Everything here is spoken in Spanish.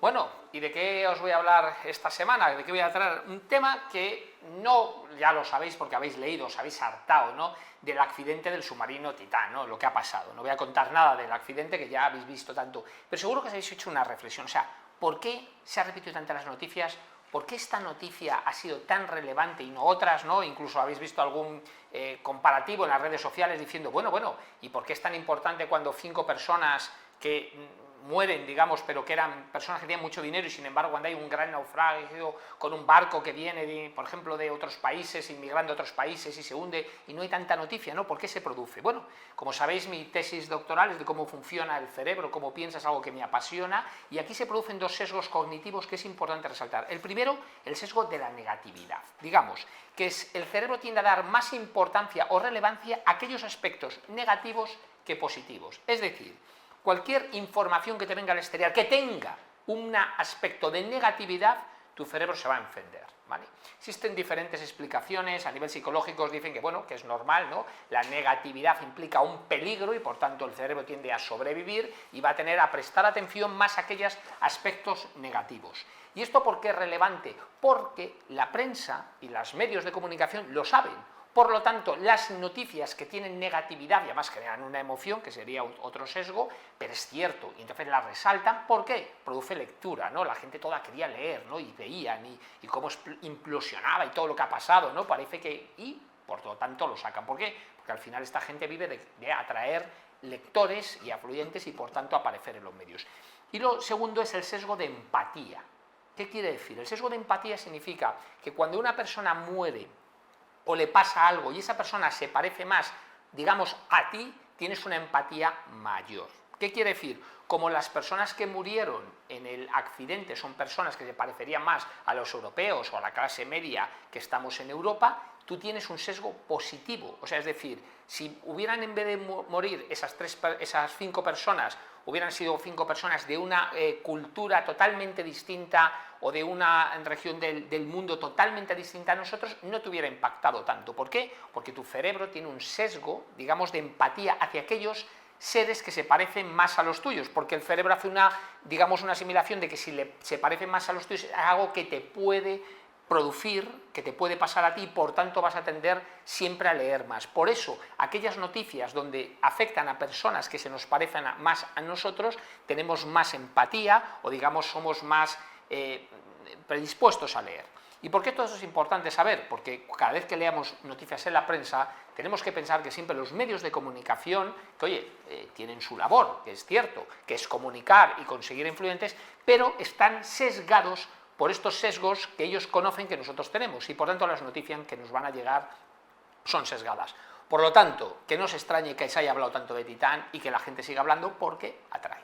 Bueno, ¿y de qué os voy a hablar esta semana? ¿De qué voy a traer? Un tema que no, ya lo sabéis porque habéis leído, os habéis hartado, ¿no?, del accidente del submarino Titán, ¿no?, lo que ha pasado. No voy a contar nada del accidente que ya habéis visto tanto, pero seguro que os habéis hecho una reflexión. O sea, ¿por qué se ha repetido tanto en las noticias? ¿Por qué esta noticia ha sido tan relevante y no otras, ¿no? Incluso habéis visto algún comparativo en las redes sociales diciendo, bueno, ¿y por qué es tan importante cuando 5 personas que mueren, digamos, pero que eran personas que tenían mucho dinero y sin embargo cuando hay un gran naufragio con un barco que viene, por ejemplo, de otros países, inmigrando a otros países y se hunde y no hay tanta noticia, ¿no? ¿Por qué se produce? Bueno, como sabéis, mi tesis doctoral es de cómo funciona el cerebro, cómo piensa, es algo que me apasiona, y aquí se producen dos sesgos cognitivos que es importante resaltar. El primero, el sesgo de la negatividad. Digamos que el cerebro tiende a dar más importancia o relevancia a aquellos aspectos negativos que positivos. Es decir, cualquier información que te venga al exterior que tenga un aspecto de negatividad, tu cerebro se va a encender, ¿vale? Existen diferentes explicaciones a nivel psicológico, dicen que, bueno, que es normal, ¿no? La negatividad implica un peligro y por tanto el cerebro tiende a sobrevivir y va a tener a prestar atención más a aquellos aspectos negativos. ¿Y esto por qué es relevante? Porque la prensa y los medios de comunicación lo saben. Por lo tanto, las noticias que tienen negatividad y además crean una emoción, que sería otro sesgo, pero es cierto, y entonces la resaltan, ¿por qué? Produce lectura, ¿no? La gente toda quería leer, ¿no? Y veían, y cómo implosionaba y todo lo que ha pasado, ¿no? Parece que, y por lo tanto lo sacan. ¿Por qué? Porque al final esta gente vive de atraer lectores y afluentes y por tanto aparecer en los medios. Y lo segundo es el sesgo de empatía. ¿Qué quiere decir? El sesgo de empatía significa que cuando una persona muere o le pasa algo y esa persona se parece más, digamos, a ti, tienes una empatía mayor. ¿Qué quiere decir? Como las personas que murieron en el accidente son personas que se parecerían más a los europeos o a la clase media que estamos en Europa, tú tienes un sesgo positivo. O sea, es decir, si hubieran, en vez de morir esas 5 personas, hubieran sido 5 personas de una cultura totalmente distinta o de una región del mundo totalmente distinta a nosotros, no te hubiera impactado tanto. ¿Por qué? Porque tu cerebro tiene un sesgo, digamos, de empatía hacia aquellos seres que se parecen más a los tuyos, porque el cerebro hace una asimilación de que si se parecen más a los tuyos es algo que te puede producir, que te puede pasar a ti, y por tanto vas a tender siempre a leer más. Por eso, aquellas noticias donde afectan a personas que se nos parecen más a nosotros, tenemos más empatía o digamos somos más predispuestos a leer. ¿Y por qué todo eso es importante saber? Porque cada vez que leamos noticias en la prensa, tenemos que pensar que siempre los medios de comunicación, que oye, tienen su labor, que es cierto, que es comunicar y conseguir influyentes, pero están sesgados por estos sesgos que ellos conocen que nosotros tenemos y por tanto las noticias que nos van a llegar son sesgadas. Por lo tanto, que no os extrañe que se haya hablado tanto de Titán y que la gente siga hablando porque atrae.